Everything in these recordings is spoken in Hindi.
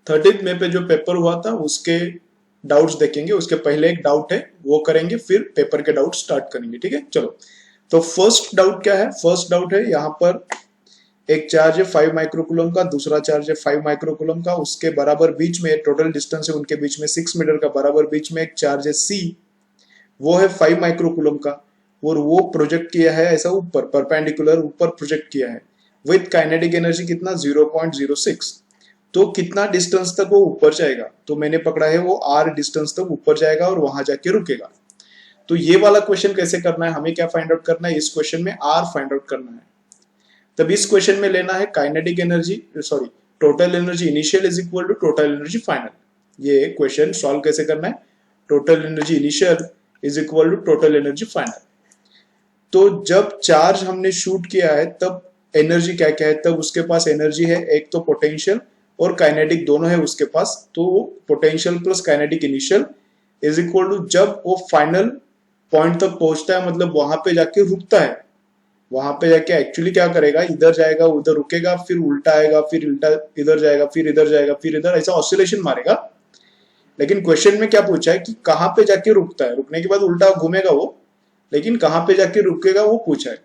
13 मई पे जो पेपर हुआ था उसके डाउट्स देखेंगे, उसके पहले एक डाउट है वो करेंगे, फिर पेपर के डाउट स्टार्ट करेंगे। ठीक है, चलो। तो फर्स्ट डाउट क्या है? फर्स्ट डाउट है यहाँ पर एक चार्ज है 5 माइक्रोकूलम का, दूसरा चार्ज है 5 माइक्रोकूलम का, उसके बराबर बीच में टोटल डिस्टेंस है उनके बीच में 6 मीटर का, बराबर बीच में एक चार्ज है सी, वो है 5 माइक्रोकूलम का, और वो प्रोजेक्ट किया है ऐसा ऊपर परपेंडिकुलर ऊपर प्रोजेक्ट किया है विद काइनेटिक एनर्जी कितना 0.06। तो कितना डिस्टेंस तक वो ऊपर जाएगा? तो मैंने पकड़ा है वो आर डिस्टेंस तक ऊपर जाएगा और वहां जाके रुकेगा। तो ये वाला क्वेश्चन कैसे करना है? हमें क्या फाइंड आउट करना है? इस क्वेश्चन में आर फाइंड आउट करना है। तब इस क्वेश्चन में लेना है kinetic energy, sorry total energy initial is equal to total energy final. ये क्वेश्चन सॉल्व कैसे करना है? Total energy initial is equal to total energy final. तो जब चार्ज हमने शूट किया है तब एनर्जी क्या क्या है? तब उसके पास एनर्जी है एक तो पोटेंशियल और काइनेटिक दोनों है उसके पास। तो potential plus kinetic initial is equal to जब वो फाइनल पॉइंट तक पहुंचता है, मतलब वहां पे जाके रुकता है, वहां पे जाके एक्चुअली क्या करेगा? इधर जाएगा उधर रुकेगा, फिर उल्टा आएगा, फिर उल्टा इधर जाएगा, फिर इधर जाएगा, फिर इधर, ऐसा ऑसिलेशन मारेगा। लेकिन क्वेश्चन में क्या पूछा है कि कहां पे जाके रुकता है? रुकने के बाद उल्टा घूमेगा वो, लेकिन कहां पे जाके रुकेगा वो पूछा है।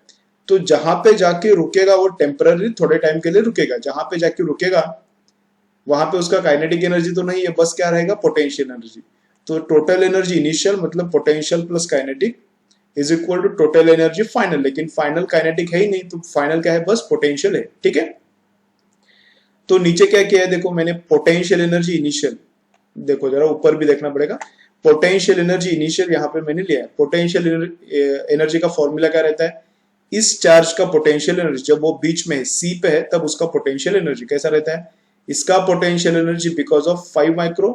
तो जहां पे जाके रुकेगा वो टेम्पररी थोड़े टाइम के लिए रुकेगा। जहां पे जाके रुकेगा वहां पे उसका काइनेटिक एनर्जी तो नहीं है, बस क्या रहेगा? Potential energy. तो टोटल एनर्जी इनिशियल मतलब potential plus kinetic is equal to total energy final. लेकिन फाइनल काइनेटिक है ही नहीं, तो फाइनल क्या है? बस पोटेंशियल है। ठीक है, तो नीचे क्या किया है देखो मैंने, पोटेंशियल एनर्जी इनिशियल, देखो जरा ऊपर भी देखना पड़ेगा। पोटेंशियल एनर्जी इनिशियल यहाँ पे मैंने लिया है। पोटेंशियल एनर्जी का फॉर्मूला क्या रहता है? इस चार्ज का पोटेंशियल एनर्जी जब वो बीच में सी पे है तब उसका पोटेंशियल एनर्जी कैसा रहता है? इसका potential energy because of 5 micro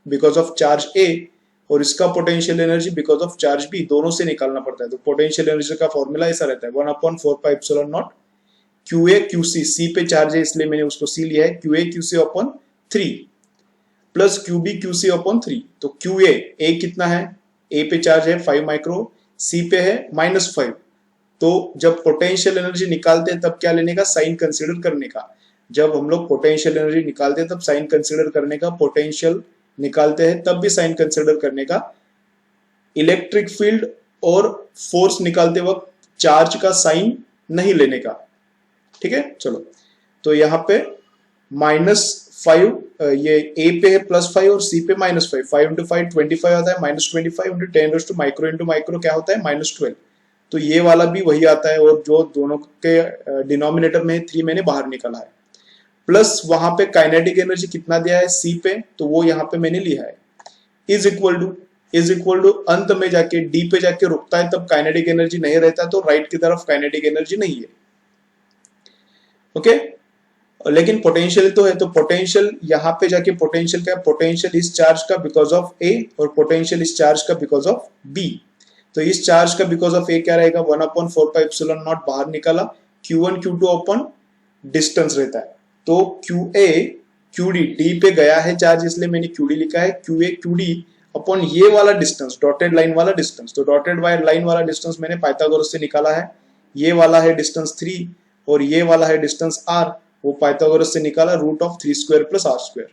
because of charge A, और इसका potential energy because of charge B, दोनों से निकालना पड़ता है। तो पोटेंशियल एनर्जी का फॉर्मूला ऐसा रहता है 1/4πε0 क्यू ए क्यू सी पे चार्ज है इसलिए मैंने उसको सी लिया है, Q A Q C upon 3 plus Q B Q C upon 3। तो क्यू ए कितना है? ए पे चार्ज है 5 माइक्रो, सी पे है -5। तो जब पोटेंशियल एनर्जी निकालते हैं तब क्या लेने का? साइन कंसिडर करने का। जब हम लोग पोटेंशियल एनर्जी निकालते हैं तब साइन कंसिडर करने का, पोटेंशियल निकालते हैं तब भी साइन कंसिडर करने का, इलेक्ट्रिक फील्ड और फोर्स निकालते वक्त चार्ज का साइन नहीं लेने का। ठीक है, चलो। तो यहाँ पे -5, ये ए पे है +5 और सी पे -5, 5 × 5 25 आता है, -25 × 10 माइक्रो इंटू माइक्रो क्या होता है? -12। तो ये वाला भी वही आता है, और जो दोनों के डिनोमिनेटर में 3 मैंने बाहर निकाला है, प्लस वहां पे काइनेटिक एनर्जी कितना दिया है सी पे, तो वो यहाँ पे मैंने लिया है, इज इक्वल टू अंत में जाके डी पे जाके रुकता है तब काइनेटिक एनर्जी नहीं रहता, तो राइट की तरफ काइनेटिक एनर्जी नहीं है। ओके, लेकिन पोटेंशियल तो है, तो पोटेंशियल यहाँ पे जाके पोटेंशियल क्या है? पोटेंशियल इस चार्ज का बिकॉज ऑफ ए और पोटेंशियल इस चार्ज का बिकॉज ऑफ बी। तो इस चार्ज का बिकॉज ऑफ ए क्या रहेगा? 1/4πε0 बाहर निकाला, Q1 Q2 अपॉन डिस्टेंस रहता है। तो QA QD, डी पे गया है चार्ज इसलिए मैंने QD लिखा है, QA QD अपॉन ये वाला डिस्टेंस, डॉटेड लाइन वाला डिस्टेंस। तो डॉटेड लाइन वाला डिस्टेंस मैंने पाइथागोरस से निकाला है, ये वाला है डिस्टेंस 3 और ये वाला है डिस्टेंस R, वो पाइथागोरस से निकाला √3² + R²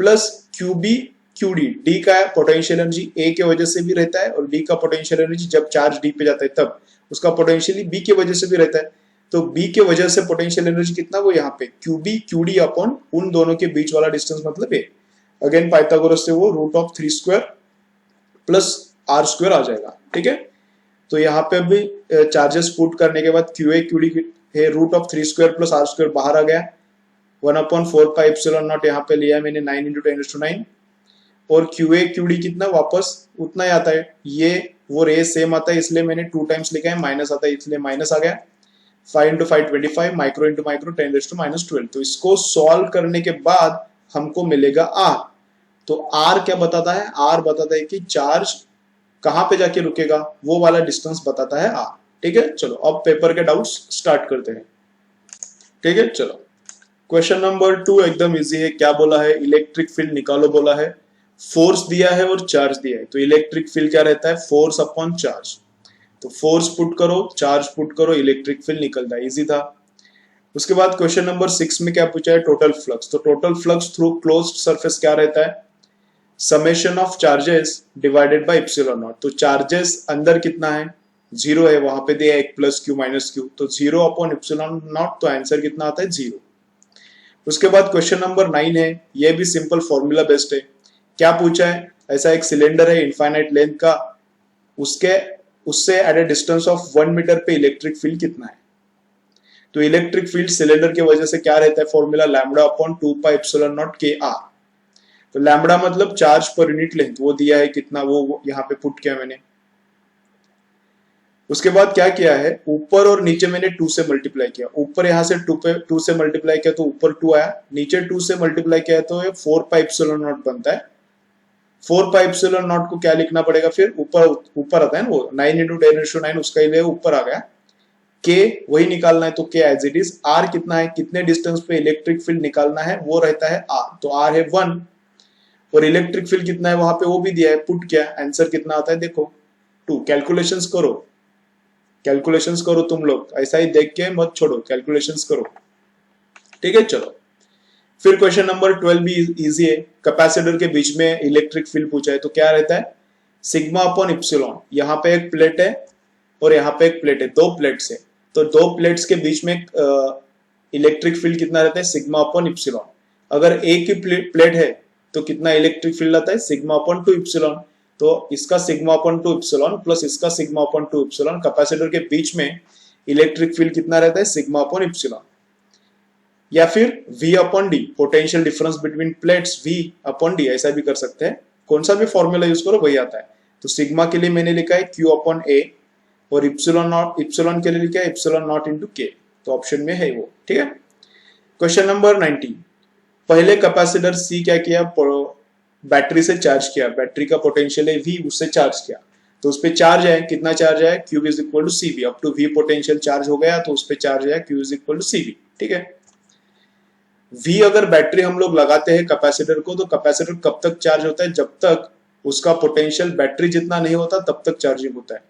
plus QB QD, D का पोटेंशियल एनर्जी ए के वजह से भी रहता है, और डी का पोटेंशियल एनर्जी जब चार्ज डी पे जाता है तब उसका पोटेंशियल बी के वजह से भी रहता है। तो बी के वजह से पोटेंशियल एनर्जी कितना? वो यहाँ पे QB QD अपॉन उन दोनों के बीच वाला डिस्टेंस मतलब ए, अगेन पाइथागोरस से वो √3² + R² आ जाएगा। ठीक है, तो यहाँ पे भी चार्जेस पुट करने के बाद QA QD है √3² + R² बाहर आ गया, 1/4πε0 यहाँ पे लिया मैंने 9 × 10⁹, और QA QD कितना? वापस उतना ही आता है, ये वो रे सेम आता है इसलिए मैंने 2 टाइम्स लिखा है, माइनस आता है इसलिए माइनस आ गया, 5 × 5 25, माइक्रो इंटू माइक्रो 10⁻12। तो इसको सॉल्व करने के बाद हमको मिलेगा R। तो R क्या बताता है? R बताता है कि चार्ज कहां पे जाके रुकेगा, वो वाला डिस्टेंस बताता है R। ठीक है, चलो अब पेपर के डाउट्स स्टार्ट करते हैं। ठीक है, चलो क्वेश्चन नंबर 2 एकदम इजी है। क्या बोला है? इलेक्ट्रिक फील्ड निकालो बोला है, फोर्स दिया है और चार्ज दिया है। तो इलेक्ट्रिक फील्ड क्या रहता है? Force upon charge. तो फोर्स पुट करो, चार्ज पुट करो, इलेक्ट्रिक फील्ड निकलता है, इजी था। उसके बाद क्वेश्चन नंबर 6 में क्या पूछा है, टोटल फ्लक्स। तो total flux through closed surface क्या रहता है, summation of charges divided by epsilon not. तो चार्जेस अंदर कितना है, जीरो है, वहां पे दिया एक प्लस क्यू माइनस क्यू, तो जीरो अपॉन इप्सिलॉन नॉट, तो आंसर कितना आता है, जीरो। उसके बाद क्वेश्चन नंबर 9 है, ये भी सिंपल फॉर्मूला बेस्ड है। क्या पूछा है, ऐसा एक सिलेंडर है इनफाइनाइट लेंथ का, उसके उससे at a distance of 1 metre पे इलेक्ट्रिक फील्ड कितना है। तो इलेक्ट्रिक फील्ड सिलेंडर की वजह से क्या रहता है, formula lambda upon 2 pi epsilon not के आर। तो लैम्बडा मतलब चार्ज पर यूनिट लेंथ, वो दिया है कितना, वो यहाँ पे पुट किया मैंने। उसके बाद क्या किया है, ऊपर और नीचे मैंने 2 से मल्टीप्लाई किया। ऊपर यहाँ से 2 से मल्टीप्लाई किया तो ऊपर 2 आया, नीचे 2 से मल्टीप्लाई किया तो ये 4 पाई एप्सिलॉन नॉट बनता है। 4 पाई एप्सिलॉन नॉट को क्या लिखना पड़ेगा, फिर ऊपर आता है ना वो 9 इंटू 10⁹, उसका ही ऊपर आ गया। के वही निकालना है, तो के एज इट इज। आर कितना है, कितने डिस्टेंस पे इलेक्ट्रिक फील्ड निकालना है, वो रहता है आर, तो आर है 1। और इलेक्ट्रिक फील्ड कितना है वहां पे वो भी दिया है, पुट किया, आंसर कितना आता है देखो 2। कैलकुलेशंस करो, कैलकुलेशंस करो तुम लोग, ऐसा ही देख के मत छोड़ो, कैलकुलेशंस करो, ठीक है। चलो फिर क्वेश्चन नंबर 12 भी इजी है। कैपेसिटर के बीच में इलेक्ट्रिक फील्ड पूछा है, तो क्या रहता है, सिग्मा अपॉन इप्सिलॉन। यहाँ पे एक प्लेट है और यहाँ पे एक प्लेट है, दो प्लेट्स है, तो दो प्लेट्स के बीच में इलेक्ट्रिक फील्ड कितना रहता है, सिग्मा अपॉन इप्सिलॉन। अगर एक ही प्लेट है तो कितना इलेक्ट्रिक फील्ड आता है, सिग्मा अपॉन 2 इप्सिलॉन। तो इसका सिग्मा अपॉन 2 इप्सिलॉन प्लस इसका सिग्मा अपॉन 2 इप्सिलॉन, कैपेसिटर के बीच में इलेक्ट्रिक फील्ड कितना रहता है, सिग्मा अपॉन इप्सिलॉन। या फिर V upon D, potential difference between plates, V upon D, ऐसा भी कर सकते हैं, कौन सा भी फॉर्मूला यूज करो वही आता है। तो सिग्मा के लिए मैंने लिखा है Q अपॉन A, और इप्सिलॉन के लिए लिखा है इप्सिलॉन नॉट इंटू के, तो ऑप्शन में है वो, ठीक है। क्वेश्चन नंबर 19, पहले कैपेसिटर C क्या किया, बैटरी से चार्ज किया, बैटरी का पोटेंशियल है V, उससे चार्ज किया, तो उस पर चार्ज है, कितना चार्ज है, Q is equal to CV, up to V potential charge हो गया, तो उस पर चार्ज है Q is equal to CV, ठीक है। V अगर बैटरी हम लोग लगाते हैं कैपेसिटर को, तो कैपेसिटर कब तक चार्ज होता है, जब तक उसका पोटेंशियल बैटरी जितना नहीं होता तब तक चार्जिंग होता है।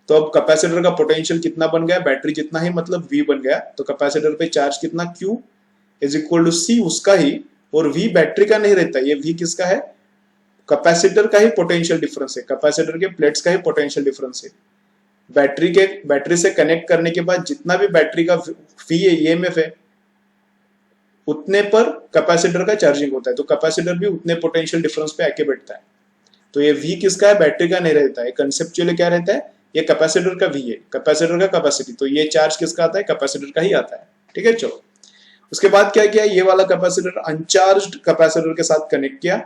तो अब कैपेसिटर का पोटेंशियल कितना बन गया, बैटरी जितना ही, मतलब V बन गया, तो कैपेसिटर पे चार्ज कितना, Q is equal to C उसका ही, और V बैटरी का नहीं रहता, ये V किसका है, कैपेसिटर का ही पोटेंशियल डिफरेंस है, कैपेसिटर के प्लेट्स का ही पोटेंशियल डिफरेंस है। बैटरी से कनेक्ट करने के बाद जितना भी बैटरी का V है, EMF है, उतने पर कैपेसिटर का चार्जिंग होता है, तो कैपेसिटर भी उतने पोटेंशियल डिफरेंस पे आके बैठता है। तो ये V किसका है, बैटरी का नहीं रहता है, कंसेप्चुअली क्या रहता है, ये कैपेसिटर का V है, कैपेसिटर का कैपेसिटी, तो ये चार्ज किसका आता है, कैपेसिटर का ही आता है, ठीक है। चलो उसके बाद क्या किया, ये वाला कैपेसिटर अनचार्ज्ड कैपेसिटर के साथ कनेक्ट किया,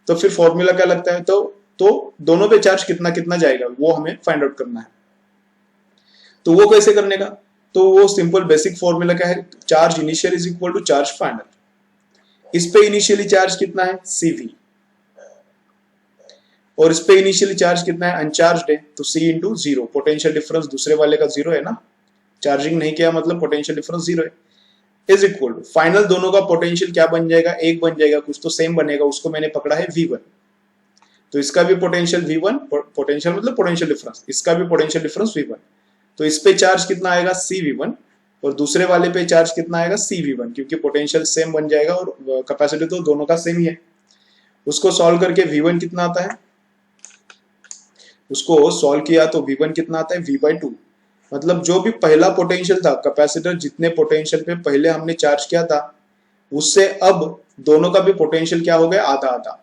तो फिर फॉर्मूला क्या लगता है, तो दोनों पे चार्ज कितना कितना जाएगा वो हमें फाइंड आउट करना है। तो वो कैसे करने का, तो वो सिंपल बेसिक फॉर्मूला क्या है, charge initial is equal to charge final. इस पे इनिशियली चार्ज कितना है, CV, और इस पे इनिशियली चार्ज कितना है, अनचार्ज्ड है, तो C इंटू 0, पोटेंशियल डिफरेंस दूसरे वाले का 0 है ना, चार्जिंग नहीं किया मतलब पोटेंशियल डिफरेंस 0 है, इज इक्वल टू फाइनल दोनों का पोटेंशियल क्या बन जाएगा, एक बन जाएगा, कुछ तो सेम बनेगा, उसको मैंने पकड़ा है V1, तो इसका भी पोटेंशियल V1, पोटेंशियल मतलब पोटेंशियल डिफरेंस, इसका भी पोटेंशियल डिफरेंस V1, तो इस पे चार्ज कितना आएगा, CV1, और दूसरे वाले पे चार्ज कितना आएगा, CV1, क्योंकि पोटेंशियल सेम बन जाएगा और कैपेसिटी तो दोनों का सेम ही है। उसको सॉल्व करके V1 कितना आता है, उसको सॉल्व किया तो V1 कितना आता है, V/2, मतलब जो भी पहला पोटेंशियल था, कैपेसिटर जितने पोटेंशियल पे पहले हमने चार्ज किया था, उससे अब दोनों का भी पोटेंशियल क्या हो गया, आधा आधा,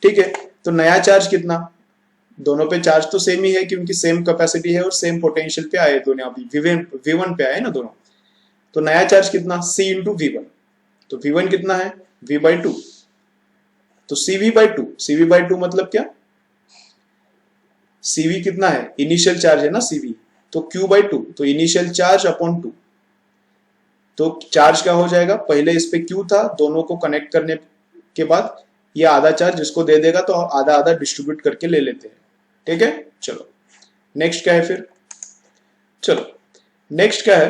ठीक है। तो नया चार्ज कितना, दोनों पे चार्ज तो सेम ही है, क्योंकि सेम कैपेसिटी है और सेम पोटेंशियल पे आए दोनों, अभी V1 पे आए ना दोनों, तो नया चार्ज कितना, C इंटू V1, तो V1 कितना है, V/2, तो CV/2 मतलब क्या, CV कितना है, इनिशियल चार्ज है ना CV, तो Q/2, तो इनिशियल चार्ज अपॉन 2, तो चार्ज क्या हो जाएगा, पहले इस पे Q था, दोनों को कनेक्ट करने के बाद ये आधा चार्ज इसको दे देगा, तो आधा आधा डिस्ट्रीब्यूट करके ले लेते हैं, ठीक है। चलो नेक्स्ट क्या है फिर, चलो नेक्स्ट क्या है,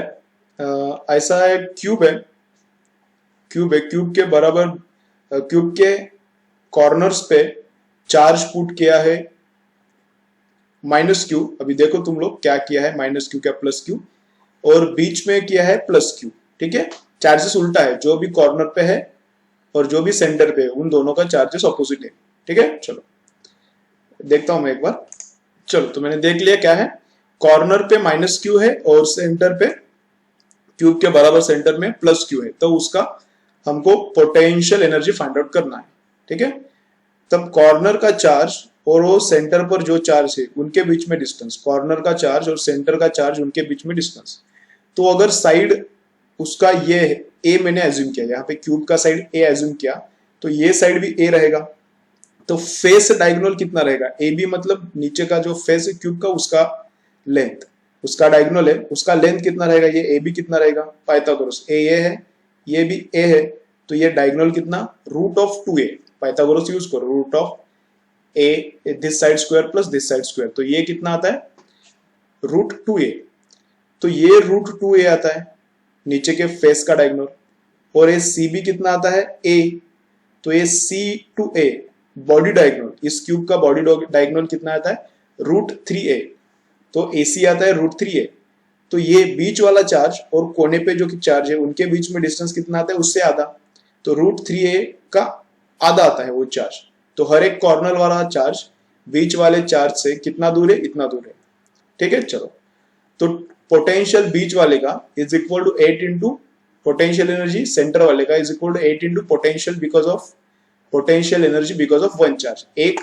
ऐसा है क्यूब है, क्यूब के बराबर, क्यूब के कॉर्नर्स पे चार्ज पुट किया है -Q, अभी देखो तुम लोग क्या किया है, -Q क्या +Q, और बीच में किया है प्लस क्यू, ठीक है। चार्जेस उल्टा है, जो भी कॉर्नर पे है और जो भी सेंटर पे है उन दोनों का चार्जेस ऑपोजिट है, ठीक है। चलो देखता हूं मैं एक बार। चलो तो मैंने देख लिया क्या है, कॉर्नर पे माइनस क्यू है और सेंटर पे क्यूब के बराबर सेंटर में प्लस क्यू है, तो उसका हमको पोटेंशियल एनर्जी फाइंड आउट करना है, ठीक है। तब कॉर्नर का चार्ज और वो सेंटर पर जो चार्ज है उनके बीच में डिस्टेंस, कॉर्नर का चार्ज और सेंटर का चार्ज उनके बीच में डिस्टेंस। तो अगर साइड उसका ये है, ए मैंने एज्यूम किया, यहाँ पे क्यूब का साइड ए एज्यूम किया, तो ये साइड भी ए रहेगा। तो फेस डायगोनल कितना रहेगा, ए बी मतलब नीचे का जो फेस है क्यूब का उसका लेंथ, उसका डायगोनल है, उसका लेंथ कितना रहेगा, ये ए बी कितना रहेगा, पाइथागोरस ए ये है, ये भी ए है, तो ये डायगोनल कितना, root of 2a, Pythagoras use करो, root of a this side square plus this side square, तो ये कितना आता है, रूट 2a। तो ये रूट 2a आता है नीचे के फेस का डायगोनल, और ये सी बी कितना आता है a, तो ये c to a body diagonal, इस क्यूब का बॉडी डायगोनल कितना आता है, रूट 3a, तो AC आता है रूट 3a। तो ये बीच वाला चार्ज और कोने पे जो चार्ज है उनके बीच में डिस्टेंस कितना आता है, उससे आधा, तो रूट 3a का आधा आता है वो चार्ज। तो हर एक कॉर्नर वाला चार्ज बीच वाले चार्ज से कितना दूर है, इतना दूर है, ठीक है। चलो तो पोटेंशियल बीच वाले का is equal to 8 into potential energy centre वाले का is equal to 8 into potential because of potential energy because of one charge. एक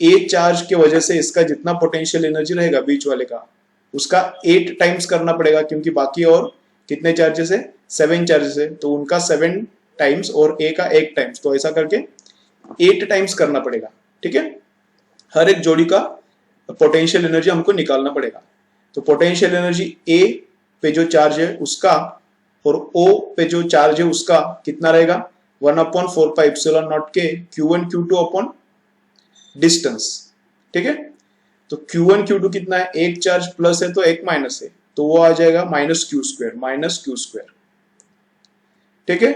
ए चार्ज के वजह से इसका जितना पोटेंशियल एनर्जी रहेगा बीच वाले का उसका 8 टाइम्स करना पड़ेगा, क्योंकि बाकी और कितने चार्जेस है, 7 चार्जेस है, तो उनका 7 टाइम्स और ए का 1 टाइम्स, तो ऐसा करके 8 टाइम्स करना पड़ेगा, ठीक है। हर एक जोड़ी का पोटेंशियल एनर्जी हमको निकालना पड़ेगा। तो पोटेंशियल एनर्जी ए पे जो चार्ज है उसका और ओ पे जो चार्ज है उसका कितना रहेगा, 1/4πε0 के Q1 Q2 अपॉन डिस्टेंस, ठीक है। तो Q1 Q2 कितना है, एक चार्ज प्लस है तो एक माइनस है, तो वो आ जाएगा माइनस क्यू स्क्वायर, ठीक है।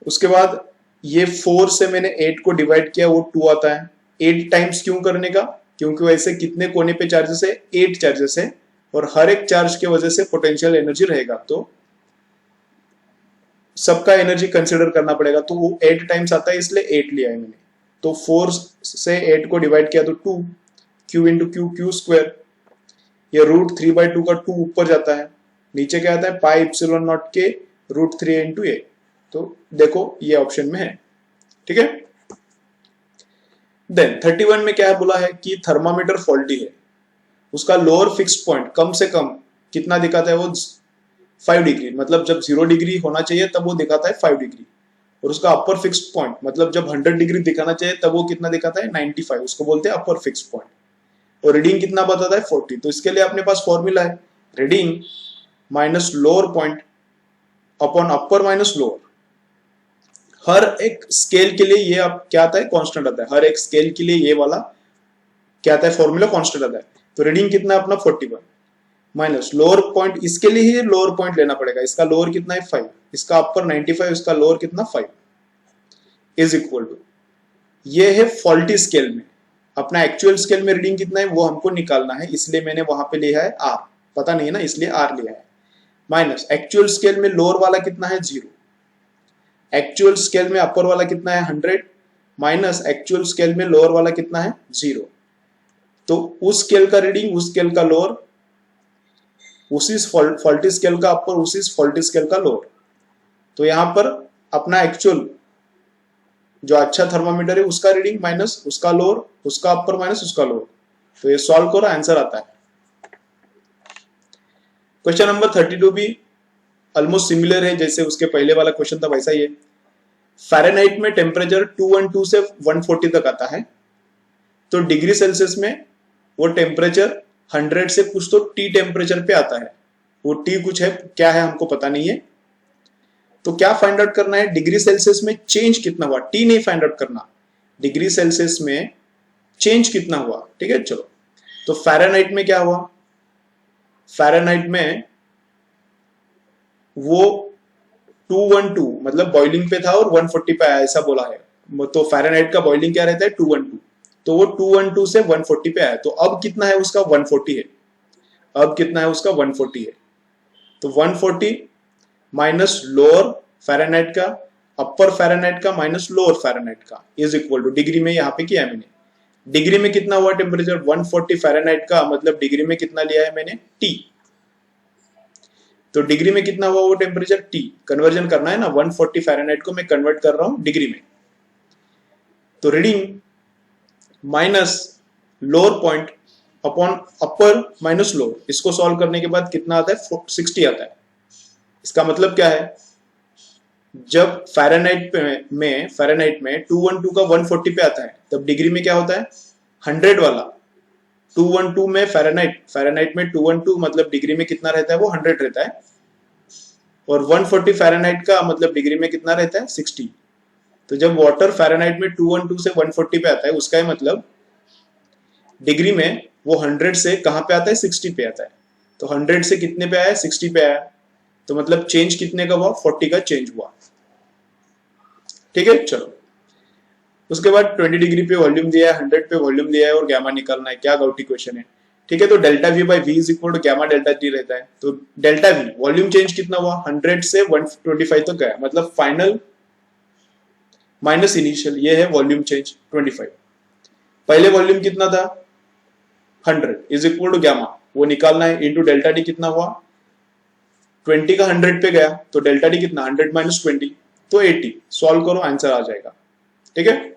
उसके बाद ये 4 से मैंने 8 को डिवाइड किया, वो 2 आता है। 8 टाइम्स क्यों करने का, क्योंकि वैसे कितने कोने पे चार्जेस है, 8 चार्जेस है, और हर एक चार्ज के वजह से पोटेंशियल एनर्जी रहेगा, तो सबका एनर्जी कंसिडर करना पड़ेगा, तो वो 8 टाइम्स आता है, इसलिए 8 लिया है मैंने। तो 4 से 8 को डिवाइड किया तो 2, क्यू इंटू क्यू स्क्वायर, ये रूट 3/2 का 2 ऊपर जाता है, नीचे क्या आता है πε0 के रूट 3 इंटू ए, तो देखो ये ऑप्शन में है, ठीक है। देन 31 में क्या बोला है कि थर्मामीटर फॉल्टी है, उसका लोअर फिक्स्ड पॉइंट कम से कम कितना दिखाता है, वो 5 डिग्री, मतलब जब 0 डिग्री होना चाहिए तब वो दिखाता है 5 डिग्री, और उसका अपर फिक्स्ड पॉइंट मतलब जब 100 डिग्री दिखाना चाहिए तब वो कितना दिखाता है 95, उसको बोलते हैं अपर फिक्स्ड पॉइंट, और रीडिंग कितना बताता है 40। तो इसके लिए अपने पास फॉर्मूला है, reading minus lower point upon upper minus lower. हर एक स्केल के लिए ये अब क्या आता है, कांस्टेंट आता है, हर एक स्केल के लिए ये वाला क्या आता है, फॉर्मूला कांस्टेंट आता है। तो रीडिंग कितना है अपना 41 माइनस लोअर पॉइंट, इसके लिए ही लोअर पॉइंट लेना पड़ेगा, इसका लोअर कितना है 5, इसका अपर 95, इसका लोअर कितना 5, इज इक्वल टू, ये है फॉल्टी स्केल में। अपना एक्चुअल स्केल में रीडिंग कितना है वो हमको निकालना है, इसलिए मैंने वहां पे लिया है आर, पता नहीं है ना इसलिए आर लिया है, माइनस एक्चुअल स्केल में लोअर वाला कितना है 0, एक्चुअल स्केल में अपर वाला कितना है 100, माइनस एक्चुअल स्केल में लोअर वाला कितना है 0। तो उस स्केल का रीडिंग, उस स्केल का लोअर, उसी फॉल्टी स्केल का अपर, उसी फॉल्टी स्केल का लोअर। तो यहां पर अपना एक्चुअल जो अच्छा थर्मामीटर है उसका रीडिंग माइनस उसका लोअर, उसका अपर माइनस उसका लोअर, तो ये सॉल्व करो आंसर आता है। क्वेश्चन नंबर 32 भी ऑलमोस्ट सिमिलर है जैसे उसके पहले वाला क्वेश्चन था वैसा ही है। फ़ारेनहाइट में टेम्परेचर 212 से 140 तक आता है, तो डिग्री सेल्सियस में वो टेम्परेचर 100 से कुछ तो टी टेम्परेचर पे आता है, वो टी कुछ है क्या है हमको पता नहीं है। तो क्या फाइंड आउट करना है, डिग्री सेल्सियस में चेंज कितना हुआ, टी नहीं फाइंड आउट करना, डिग्री सेल्सियस में चेंज कितना हुआ, ठीक है। चलो तो फ़ारेनहाइट में क्या हुआ, फ़ारेनहाइट में वो 212 मतलब बॉइलिंग पे था और 140 पे आया ऐसा बोला है, तो फ़ारेनहाइट का बॉइलिंग क्या रहता है 212, तो वो 212 से 140 पे आया, तो अब कितना है उसका 140 है, अब कितना है उसका 140 है। तो 140 माइनस लोअर फ़ारेनहाइट का, अपर फ़ारेनहाइट का माइनस लोअर फ़ारेनहाइट का इज इक्वल टू, डिग्री में यहाँ पे किया है मैंने, डिग्री में कितना हुआ टेम्परेचर 140 फ़ारेनहाइट का, मतलब डिग्री में कितना लिया है मैंने T। तो डिग्री में कितना हुआ वो टेम्परेचर T, कन्वर्जन करना है ना, 140 फ़ारेनहाइट को मैं कन्वर्ट कर रहा हूं डिग्री में। तो reading minus lower point upon upper minus lower, इसको सॉल्व करने के बाद कितना आता है 60 आता है। इसका मतलब क्या है, जब फ़ारेनहाइट में 212 का 140 पे आता है, तब डिग्री में क्या होता है 100 वाला। 212 में फ़ारेनहाइट में 212 मतलब डिग्री में कितना रहता है वो 100 रहता है, और 140 फ़ारेनहाइट का मतलब डिग्री में कितना रहता है 60। तो जब वाटर फ़ारेनहाइट में 212 से 140 पे आता है, उसका ही मतलब डिग्री में वो 100 से कहां पे आता है 60 पे आता है। तो 100 से कितने पे आया 60 पे आया, तो मतलब चेंज कितने का हुआ 40 का चेंज हुआ। ठीक है, चलो उसके बाद 20 डिग्री पे वॉल्यूम दिया है, 100 पे वॉल्यूम दिया है और गैमा निकालना है, क्या गाउटी क्वेश्चन है। ठीक है, तो delta V by V is equal to gamma delta T रहता है। तो डेल्टा वी वॉल्यूम चेंज कितना हुआ 100 से 125 तक गया, मतलब फाइनल माइनस इनिशियल, ये है वॉल्यूम चेंज 25। पहले वॉल्यूम कितना था 100 इज इक्वल टू गैमा, वो निकालना है, इंटू डेल्टा टी कितना हुआ 20 का 100 पे गया, तो डेल्टा टी कितना 100 माइनस 20 तो 80। सॉल्व करो आंसर आ जाएगा। ठीक है,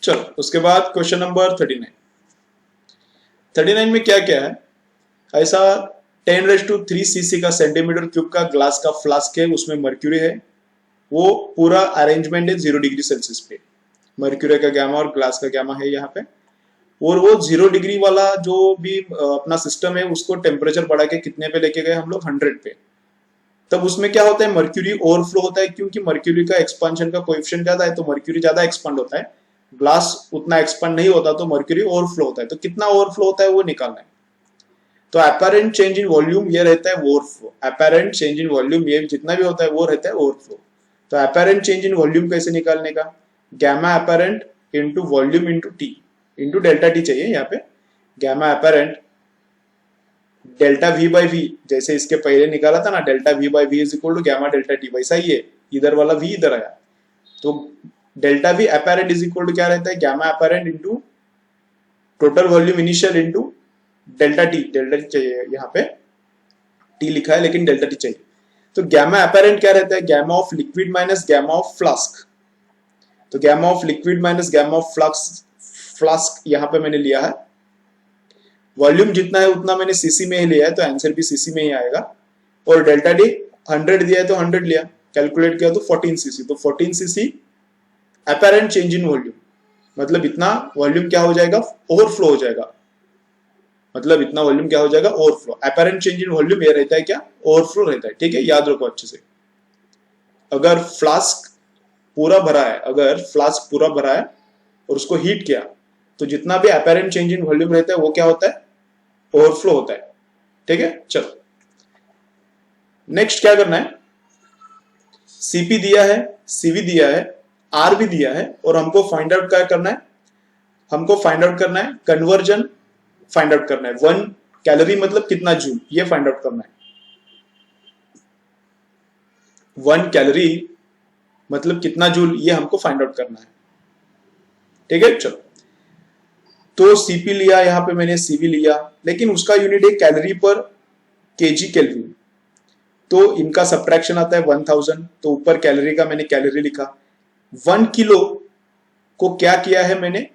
चलो उसके बाद क्वेश्चन नंबर 39 में क्या क्या है, ऐसा 10⁻³ cc का सेंटीमीटर क्यूब का ग्लास का फ्लास्क है, उसमें मर्क्यूरी है, वो पूरा अरेंजमेंट है 0 डिग्री सेल्सियस पे, मर्क्यूरी का गैमा और ग्लास का गैमा है यहाँ पे, और वो 0 डिग्री वाला जो भी अपना सिस्टम है उसको टेम्परेचर बढ़ा के कितने पे लेके गए हम लोग 100 पे। तब उसमें क्या होता है मर्क्यूरी ओवरफ्लो होता है, क्योंकि मर्क्यूरी का एक्सपांशन का कोएफिशिएंट ज्यादा है, तो मर्क्यूरी ज्यादा एक्सपांड होता है, ग्लास उतना एक्सपांड नहीं होता, तो मर्क्यूरी ओवरफ्लो होता है। तो कितना ओवरफ्लो होता है वो निकालना है। तो अपेरेंट चेंज इन वॉल्यूम ये रहता है overflow, apparent change in volume ये जितना भी होता है वो रहता है ओवरफ्लो। तो अपेरेंट चेंज इन वॉल्यूम कैसे निकालने का, gamma apparent into volume into T into delta T चाहिए यहाँ पे। Gamma apparent delta V by V, जैसे इसके पहले निकाला था ना delta V by V is equal to gamma delta T, वैसा ही है, इधर वाला वी इधर आया, तो delta V apparent is equal to क्या रहता है gamma apparent into total volume initial into delta T चाहिए, यहाँ पे टी लिखा है लेकिन डेल्टा टी चाहिए। तो गैमा अपेरेंट क्या रहता है, gamma of liquid minus gamma of flask. तो gamma of liquid minus gamma of flask यहाँ पे मैंने लिया है, वॉल्यूम जितना है उतना मैंने सीसी में ही लिया है, तो आंसर भी सीसी में ही आएगा। और डेल्टा डी 100 दिया है तो 100 लिया, कैलकुलेट किया तो 14 सीसी, तो 14 CC apparent change in volume, मतलब इतना वॉल्यूम क्या हो जाएगा ओवरफ्लो हो जाएगा, मतलब इतना वॉल्यूम क्या हो जाएगा overflow. Apparent change in volume ये रहता है क्या ओवरफ्लो रहता है। ठीक है, याद रखो अच्छे से। अगर फ्लास्क पूरा भरा है, अगर फ्लास्क पूरा भरा है और उसको हीट किया, तो जितना भी अपेरेंट चेंज इन वॉल्यूम रहता है वो क्या होता है ओवरफ्लो होता है। ठीक है, चलो नेक्स्ट क्या करना है, सीपी दिया है, सीवी दिया है, आर भी दिया है, और हमको फाइंड आउट क्या करना है, हमको फाइंड आउट करना है कन्वर्जन फाइंड आउट करना है। 1 कैलोरी मतलब कितना जूल, ये फाइंड आउट करना है। 1 कैलोरी मतलब कितना जूल, ये हमको फाइंड आउट करना है। ठीक है, चलो तो सीपी लिया, यहां पे मैंने सीवी लिया, लेकिन उसका यूनिट है कैलोरी पर केजी केल्विन, तो इनका सब्ट्रैक्शन आता है 1000, तो ऊपर कैलोरी का मैंने कैलोरी लिखा। 1 किलो को क्या किया है मैंने,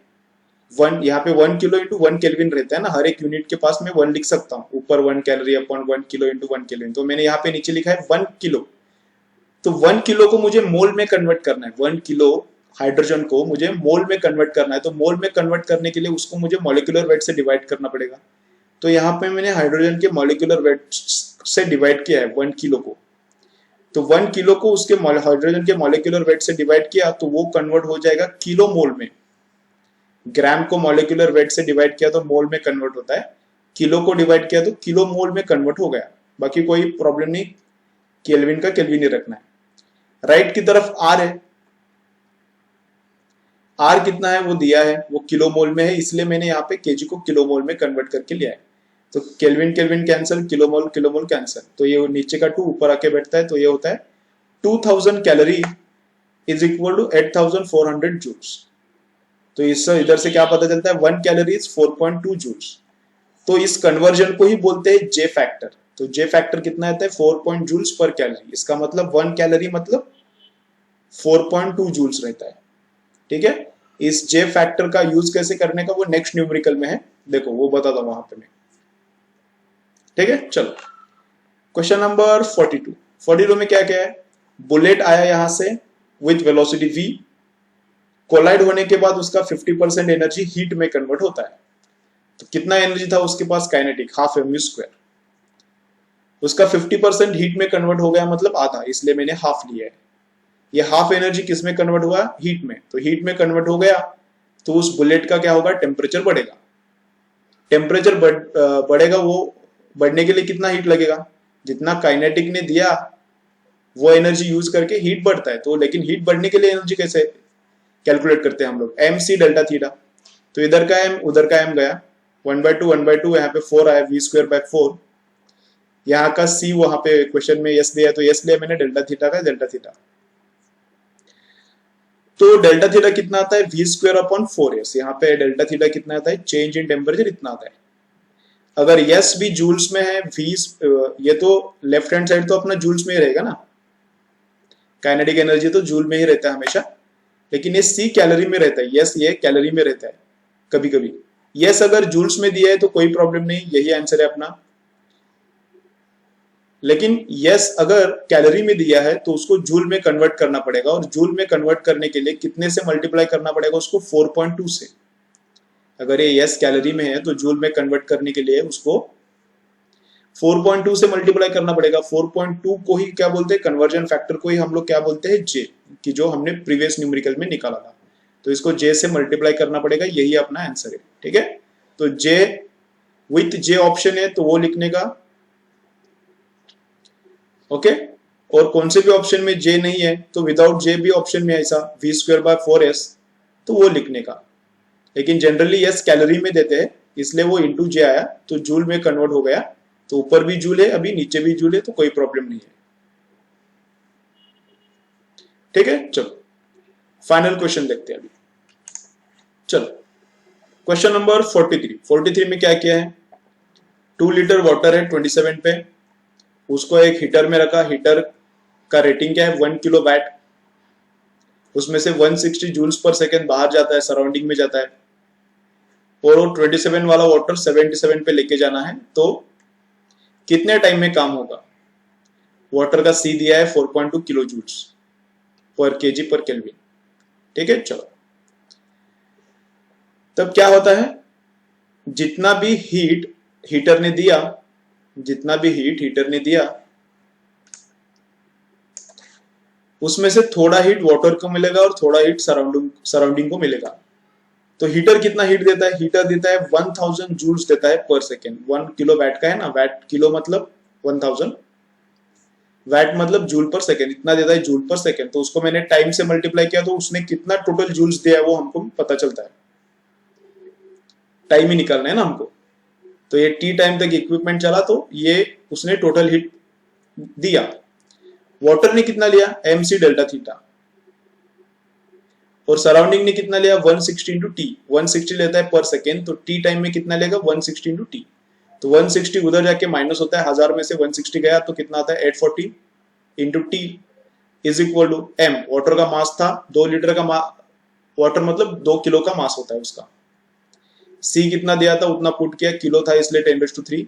1 यहाँ पे 1 किलो इंटू 1 केल्विन रहता है ना, हर एक यूनिट के पास मैं 1 लिख सकता हूँ, ऊपर 1 calorie upon 1 kilo into 1 kelvin, तो मैंने यहाँ पे नीचे लिखा है 1 किलो। तो 1 किलो को मुझे मोल में कन्वर्ट करना है, 1 किलो हाइड्रोजन को मुझे मोल में कन्वर्ट करना है, तो मोल में कन्वर्ट करने के लिए उसको मुझे मॉलिक्यूलर वेट से डिवाइड करना पड़ेगा। तो यहाँ पे मैंने हाइड्रोजन के मॉलिक्यूलर वेट से डिवाइड किया है 1 किलो को, तो 1 किलो को उसके हाइड्रोजन के मॉलिक्यूलर वेट से डिवाइड किया तो वो कन्वर्ट हो जाएगा किलो मोल में। ग्राम को मॉलिक्यूलर वेट से डिवाइड किया तो मोल में कन्वर्ट होता है, किलो को डिवाइड किया तो किलो मोल में कन्वर्ट हो गया। बाकी कोई प्रॉब्लम नहीं, केल्विन का केल्विन ही रखना है। राइट की तरफ आर है, आर कितना है वो दिया है, वो किलो मोल में है, इसलिए मैंने यहाँ पे केजी को किलो मोल में कन्वर्ट करके लिया है। तो kelvin kelvin cancel, kilomole kilomole cancel, तो ये नीचे का 2 ऊपर आके बैठता है, तो ये होता है 2000 calorie is equal to 8400 joules. तो इस इधर से क्या पता चलता है, 1 कैलोरी इज 4.2 जूल्स। तो इस कन्वर्जन को ही बोलते हैं जे फैक्टर। तो जे फैक्टर कितना आता है, 4 जूल्स पर कैलोरी। इसका मतलब 1 कैलोरी मतलब 4.2 जूल्स रहता है। ठीक है, इस जे फैक्टर का यूज कैसे करने का वो नेक्स्ट न्यूमेरिकल में है, देखो वो बताता हूं वहां पे मैं। ठीक है, चलो क्वेश्चन नंबर 42। 42 में क्या क्या है, बुलेट आया यहां से विथ वेलोसिटी v, कोलाइड होने के बाद उसका 50% एनर्जी हीट में कन्वर्ट होता है। तो कितना एनर्जी था उसके पास, काइनेटिक, हाफ एम स्क्वायर। उसका 50% हीट में कन्वर्ट हो गया, मतलब आधा, इसलिए मैंने हाफ लिया है। ये हाफ एनर्जी किस में कन्वर्ट हुआ, हीट में। तो हीट में कन्वर्ट हो गया तो उस बुलेट का क्या होगा, टेम्परेचर बढ़ेगा। टेम्परेचर बढ़ेगा, वो बढ़ने के लिए कितना हीट लगेगा, जितना काइनेटिक ने दिया वो एनर्जी यूज करके हीट बढ़ता है। तो लेकिन हीट बढ़ने के लिए एनर्जी कैसे कैलकुलेट करते हैं हम लोग, एम सी डेल्टा थीटा। तो इधर का एम उधर का एम गया, 1/2 यहाँ पे 4 आया, v स्क्वायर बाय 4। यहाँ का सी वहां पे क्वेश्चन में यस दिया, तो यस लिया मैंने, डेल्टा थीटा का डेल्टा थीटा। तो डेल्टा थीटा कितना आता है, v स्क्वायर अपॉन 4s। यहाँ पे डेल्टा थीटा कितना आता है, चेंज इन टेम्परेचर इतना आता है। अगर यस भी जूल्स में है, v ये तो लेफ्ट हैंड साइड तो अपना जूल्स में ही रहेगा ना, काइनेटिक एनर्जी तो जूल में ही रहता है हमेशा, लेकिन ये सी कैलोरी में रहता है, यस ये कैलोरी में रहता है कभी कभी। यस अगर जूल्स में दिया है तो कोई प्रॉब्लम नहीं, यही आंसर है अपना। लेकिन यस अगर कैलोरी में दिया है तो उसको जूल में कन्वर्ट करना पड़ेगा, और जूल में कन्वर्ट करने के लिए कितने से मल्टीप्लाई करना पड़ेगा उसको, 4.2 से। अगर ये यस कैलोरी में है तो जूल में कन्वर्ट करने के लिए उसको 4.2 से मल्टीप्लाई करना पड़ेगा। 4.2 को ही क्या बोलते हैं, कन्वर्जन फैक्टर को ही हम लोग क्या बोलते हैं, जे, कि जो हमने प्रीवियस न्यूमेरिकल में निकाला था। तो इसको जे से मल्टीप्लाई करना पड़ेगा, यही अपना आंसर है। ठीक है, तो जे विथ जे ऑप्शन है तो वो लिखने का, ओके। और कौन से भी ऑप्शन में जे नहीं है तो विदाउट जे भी ऑप्शन में ऐसा v स्क्वायर बाय 4s, तो वो लिखने का। लेकिन जनरली यस कैलोरी में देते हैं, इसलिए वो इंटू जे आया तो जूल में कन्वर्ट हो गया। तो ऊपर भी जूल है, अभी नीचे भी जूल है, तो कोई प्रॉब्लम नहीं है। ठीक है, चलो फाइनल क्वेश्चन देखते हैं अभी। चलो क्वेश्चन नंबर 43। 43 में क्या किया है, 2 लीटर वाटर है 27 पे, उसको एक हीटर में रखा। हीटर का रेटिंग क्या है, 1 किलो वैट। उसमें से 160 जूल्स पर सेकेंड बाहर जाता है, सराउंडिंग में जाता है, और वो 27 वाला वाटर 77 पे लेके जाना है। तो कितने टाइम में काम होगा। वाटर का सी दिया है 4.2 किलो जूल्स पर केजी पर केल्विन। ठीक है, चलो तब क्या होता है, जितना भी हीट हीटर ने दिया, जितना भी हीट हीटर ने दिया उसमें से थोड़ा हीट वाटर को मिलेगा और थोड़ा हीट सराउंडिंग को मिलेगा। तो हीटर कितना हीट देता है, हीटर देता है 1000 जूल्स देता है पर सेकेंड। 1 किलो वैट का है ना, वैट किलो मतलब 1000, वैट मतलब जूल पर सेकेंड, इतना देता है जूल पर सेकेंड। तो उसको मैंने टाइम से मल्टीप्लाई किया तो उसने कितना टोटल जूल्स दिया है वो हमको पता चलता है। टाइम ही निकालना है ना हमको। तो ये टी टाइम तक इक्विपमेंट चला तो ये उसने टोटल हीट दिया। वाटर ने कितना लिया, एम सी डेल्टा थीटा, और सराउंडिंग ने कितना लिया, 160 इंटू टी। 160 लेता है पर सेकेंड, तो टी टाइम में कितना लेगा, 160 इंटू टी। तो 160 उधर जाके माइनस होता है, 1000 में से 160 गया तो कितना आता है, 840 into T is equal to M. Water का मास था 2 लीटर का, वाटर मतलब 2 किलो का मास होता है उसका। सी कितना दिया था उतना पुट किया, किलो था इसलिए 10⁻3।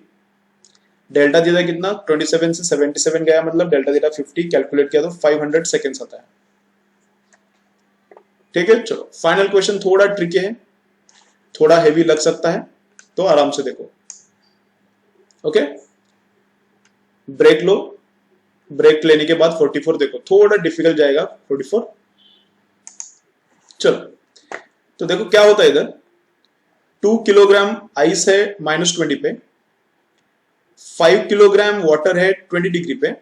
डेल्टा दिया कितना, 27 से 77 गया, मतलब डेल्टा दिया 50, कैलकुलेट किया तो 500 सेकेंड्स आता है। ठीक है, चलो फाइनल क्वेश्चन थोड़ा ट्रिकी है, थोड़ा हेवी लग सकता है, तो आराम से देखो। ओके, ब्रेक लो, ब्रेक लेने के बाद 44 देखो, थोड़ा डिफिकल्ट जाएगा 44। चलो तो देखो क्या होता है, इधर 2 किलोग्राम आइस है -20 पे, 5 किलोग्राम वाटर है 20 डिग्री पे।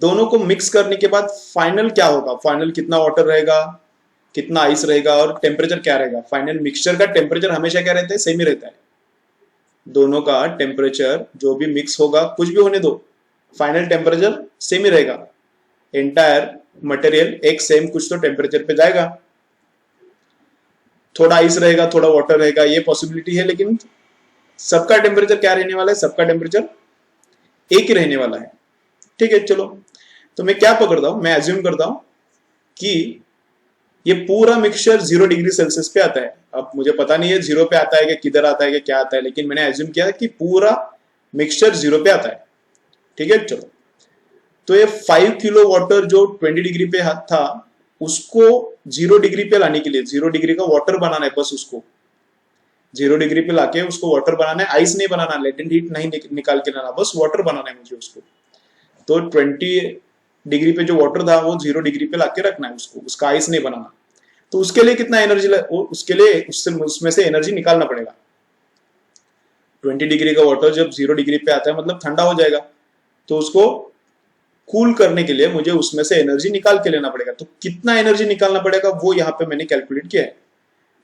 दोनों को मिक्स करने के बाद फाइनल क्या होगा, फाइनल कितना वाटर रहेगा, कितना आइस रहेगा और टेम्परेचर क्या रहेगा। फाइनल मिक्सचर का टेम्परेचर हमेशा क्या रहता है, सेम ही रहता है। दोनों का टेम्परेचर जो भी मिक्स होगा, कुछ भी होने दो, फाइनल टेम्परेचर सेम ही रहेगा। एंटायर मटेरियल एक सेम कुछ तो टेम्परेचर पे जाएगा। थोड़ा आइस रहेगा, थोड़ा वाटर रहेगा, ये पॉसिबिलिटी है, लेकिन सबका टेम्परेचर क्या रहने वाला है, सबका टेम्परेचर एक ही रहने वाला है। ठीक है, चलो तो मैं क्या पकड़ता हूं, मैं एज्यूम करता हूं कि ये पूरा मिक्सचर 0 डिग्री सेल्सियस पे आता है। अब मुझे पता नहीं है 0 पे आता है कि किधर आता है कि क्या आता है, लेकिन मैंने एज्यूम किया कि पूरा मिक्सचर 0 पे आता है। ठीक है, चलो तो ये 5 किलो वाटर जो 20 डिग्री पे था, उसको 0 डिग्री पे लाने के लिए 0 डिग्री का वाटर बनाना है, बस उसको 0 डिग्री पे लाके उसको वाटर बनाना है, आइस नहीं बनाना, लेटेंट हीट नहीं निकाल के लाना, बस वाटर बनाना है मुझे उसको। तो 20 डिग्री पे जो वाटर था वो 0 डिग्री पे लाके रखना है उसको, उसका आइस नहीं बनाना। तो उसके लिए कितना एनर्जी, उसके लिए उसमें से एनर्जी निकालना पड़ेगा। 20 डिग्री का वाटर जब 0 डिग्री पे आता है मतलब ठंडा हो जाएगा, तो उसको कूल करने के लिए मुझे उसमें से एनर्जी निकाल के लेना पड़ेगा। तो कितना एनर्जी निकालना पड़ेगा वो यहाँ पे मैंने कैलकुलेट किया है।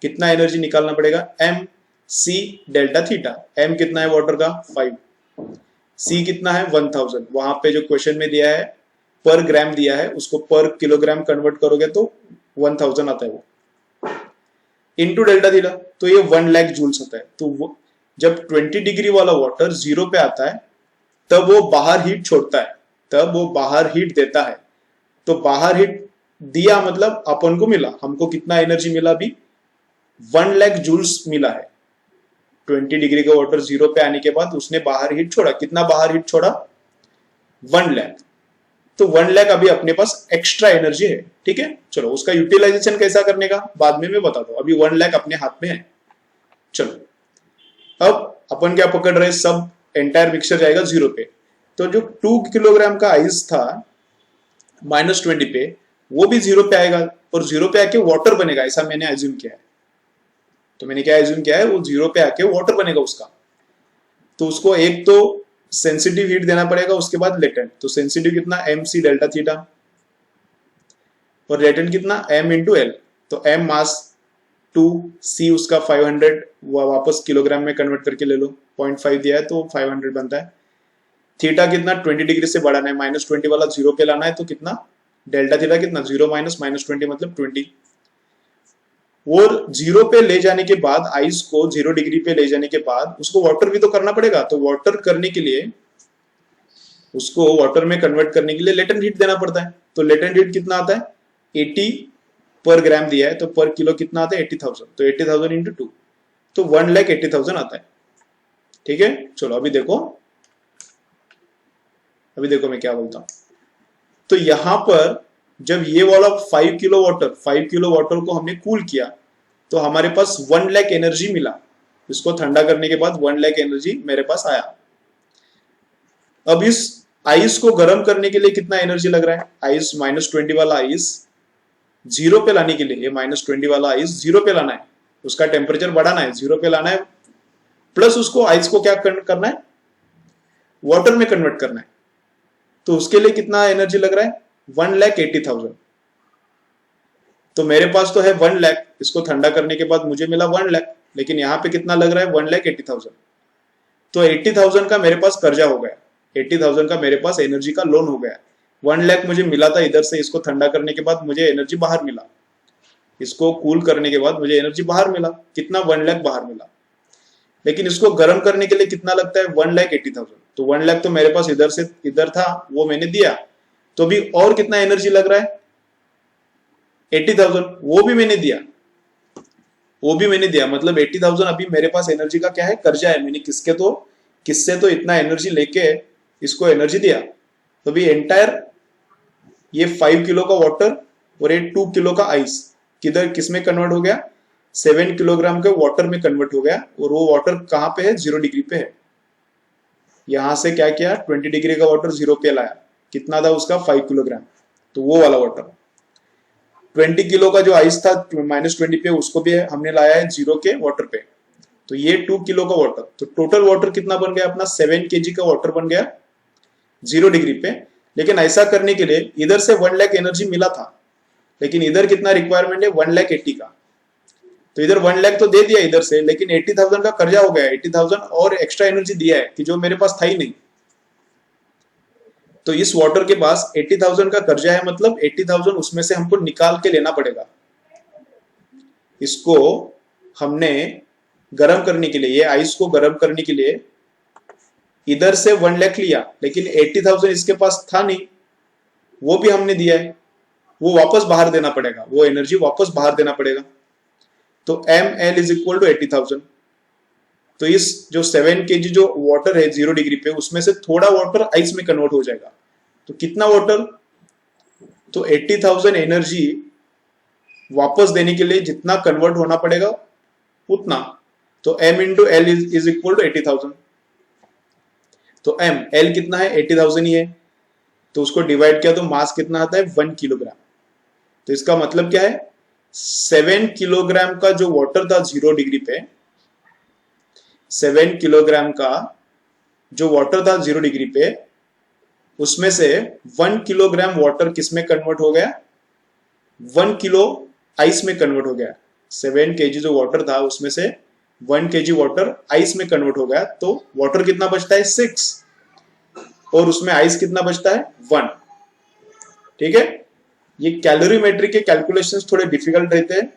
कितना एनर्जी निकालना पड़ेगा, M C delta theta. M कितना है वाटर का 5, सी कितना है 1000, वहां पे जो क्वेश्चन में दिया है पर ग्राम दिया है, उसको पर किलोग्राम कन्वर्ट करोगे तो 1000 आता है वो, इंटू डेल्टा थीटा, तो ये 1 लाख जूल्स आता है। तो जब 20 डिग्री वाला वाटर 0 पे आता है तब वो बाहर हीट छोड़ता है, तब वो बाहर हीट देता है। तो बाहर हीट दिया मतलब अपन को मिला, हमको कितना एनर्जी मिला, अभी 1 लाख जूल्स मिला है। 20 डिग्री का वाटर 0 पे आने के बाद उसने बाहर हीट छोड़ा, कितना बाहर हीट छोड़ा 1 लाख। तो 1 लाख अभी अपने पास एक्स्ट्रा एनर्जी है। ठीक है, चलो उसका यूटिलाइजेशन कैसा करने का बाद में मैं बता दूं, अभी 1 लाख अपने हाथ में है। चलो अब अपन क्या पकड़ रहे, सब एंटायर मिक्सचर जाएगा 0 पे। तो जो 2 किलोग्राम का आइस था -20 पे, वो भी 0 पे आएगा, और 0 पे आके वाटर बनेगा, ऐसा मैंने एज्यूम किया है। तो मैंने क्या एज्यूम किया है, वो 0 पे आके वाटर बनेगा उसका। तो उसको एक तो सेंसिटिव हीट देना पड़ेगा, उसके बाद लेटेंट। तो सेंसिटिव कितना, एम सी डेल्टा थीटा, और लेटेंट कितना एम इंटू एल। तो एम मास 2, सी उसका 500, वापस किलोग्राम में कन्वर्ट करके ले लो, 0.5 दिया है तो 500 बनता है। थीटा कितना 20 डिग्री से बढ़ाना है, -20 वाला 0 पे लाना है, तो कितना डेल्टा थीटा कितना 0 माइनस -20 मतलब 20। और 0 पे ले जाने के बाद, आइस को 0 डिग्री पे ले जाने के बाद उसको वाटर भी तो करना पड़ेगा। तो वाटर करने के लिए, उसको वाटर में कन्वर्ट करने के लिए लेटेंट हीट देना पड़ता है। तो लेटेंट हीट कितना आता है 80 पर ग्राम दिया है, तो पर किलो कितना आता है 80,000। तो 80,000 इंटू 2, तो 1,80,000 आता है। ठीक है, चलो अभी देखो मैं क्या बोलता हूं। तो यहां पर जब ये वाला 5 किलो वाटर को हमने कूल किया, तो हमारे पास 1 लाख एनर्जी मिला। इसको ठंडा करने के बाद 1 लाख एनर्जी मेरे पास आया। अब इस आइस को गर्म करने के लिए कितना एनर्जी लग रहा है, आइस -20 वाला आइस 0 पे लाने के लिए, ये -20 वाला आइस 0 पे लाना है, उसका टेम्परेचर बढ़ाना है, 0 पे लाना है, प्लस उसको आइस को क्या करना है, वाटर में कन्वर्ट करना है। तो उसके लिए कितना एनर्जी लग रहा है 1,80,000। तो मेरे पास तो है 1 लाख, इसको ठंडा करने के बाद मुझे मिला 1 लाख, लेकिन यहां पे कितना लग रहा है 1,80,000। तो 80,000 का मेरे पास कर्जा हो गया, 80,000 का मेरे पास एनर्जी का लोन हो गया। 1 लाख मुझे मिला था इधर से, इसको ठंडा करने के बाद मुझे एनर्जी बाहर मिला, इसको कूल करने के बाद मुझे एनर्जी बाहर मिला, कितना 1 लाख बाहर मिला। लेकिन इसको गर्म करने के लिए कितना लगता है 1,80,000। तो 1 लाख तो मेरे पास इधर से इधर था, वो मैंने दिया, तो भी और कितना एनर्जी लग रहा है 80,000, वो भी मैंने दिया, मतलब 80,000 अभी मेरे पास एनर्जी का क्या है, कर्जा है। मैंने किससे तो इतना एनर्जी लेके इसको एनर्जी दिया। तो भी एंटायर ये 5 किलो का वाटर और ये 2 किलो का आइस किसमें कन्वर्ट हो गया, 7 किलोग्राम के वाटर में कन्वर्ट हो गया। और वो वाटर कहां पे है 0 डिग्री पे है। यहां से क्या किया 20 डिग्री का वाटर 0 पे लाया, कितना था उसका 5 किलोग्राम, तो वो वाला वाटर। 20 किलो का जो आइस था -20 पे, उसको भी हमने लाया है 0 के वाटर पे। तो ये 2 किलो का वाटर, तो टोटल वाटर कितना बन गया अपना 7 kg का वाटर बन गया 0 डिग्री पे। लेकिन ऐसा करने के लिए इधर से 1 लाख एनर्जी मिला था, लेकिन इधर कितना रिक्वायरमेंट है 1,80,000 का। तो इधर 1 लाख तो दे दिया इधर से, लेकिन 80,000 का कर्जा हो गया, 80,000 और एक्स्ट्रा एनर्जी दिया है कि जो मेरे पास था ही नहीं। तो इस वाटर के पास 80,000 का कर्जा है, मतलब 80,000 उसमें से हमको निकाल के लेना पड़ेगा। इसको हमने गर्म करने के लिए, ये आइस को गर्म करने के लिए इधर से 1 लाख लिया, लेकिन 80,000 इसके पास था नहीं, वो भी हमने दिया है, वो वापस बाहर देना पड़ेगा, वो एनर्जी वापस बाहर देना पड़ेगा। तो ml इज इक्वल टू 80,000। तो इस जो 7 kg जो वाटर है 0 डिग्री पे, उसमें से थोड़ा वाटर आइस में कन्वर्ट हो जाएगा। तो कितना वाटर? तो 80,000 एनर्जी वापस देने के लिए जितना कन्वर्ट होना पड़ेगा उतना। तो m into L is equal to 80,000। तो m, l कितना है? 80,000 ही है, तो उसको डिवाइड किया तो मास कितना आता है? 1 किलोग्राम। तो इसका मतलब क्या है? 7 किलोग्राम का जो वाटर था 0 डिग्री पे, 7 किलोग्राम का जो वाटर था 0 डिग्री पे, उसमें से 1 किलोग्राम वाटर किस में कन्वर्ट हो गया? 1 किलो आइस में कन्वर्ट हो गया। 7 kg जो वाटर था उसमें से 1 kg वाटर आइस में कन्वर्ट हो गया। तो वाटर कितना बचता है? 6, और उसमें आइस कितना बचता है? 1। ठीक है, ये कैलोरीमेट्री के कैलकुलेशंस थोड़े डिफिकल्ट रहते हैं,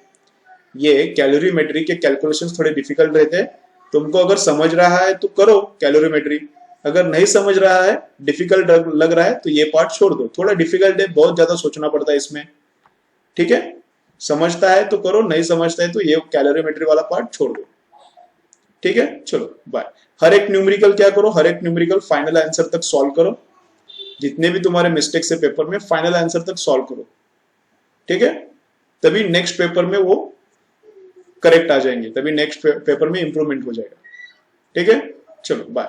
ये कैलोरीमेट्री के कैलकुलेशंस थोड़े डिफिकल्ट रहते हैं। तुमको अगर समझ रहा है तो करो कैलोरीमेट्री, अगर नहीं समझ रहा है, डिफिकल्ट लग रहा है, तो ये पार्ट छोड़ दो। थोड़ा डिफिकल्ट है, बहुत ज्यादा सोचना पड़ता है इसमें। ठीक है, समझता है तो करो, नहीं समझता है तो ये कैलोरीमेट्री वाला पार्ट छोड़ दो। ठीक है, चलो बाय। हर एक न्यूमेरिकल क्या करो? हर एक न्यूमेरिकल फाइनल आंसर तक सॉल्व करो। जितने भी तुम्हारे मिस्टेक्स है पेपर में, फाइनल आंसर तक सॉल्व करो। ठीक है, तभी नेक्स्ट पेपर में वो करेक्ट आ जाएंगे, तभी नेक्स्ट पेपर में इंप्रूवमेंट हो जाएगा। ठीक है, चलो बाय।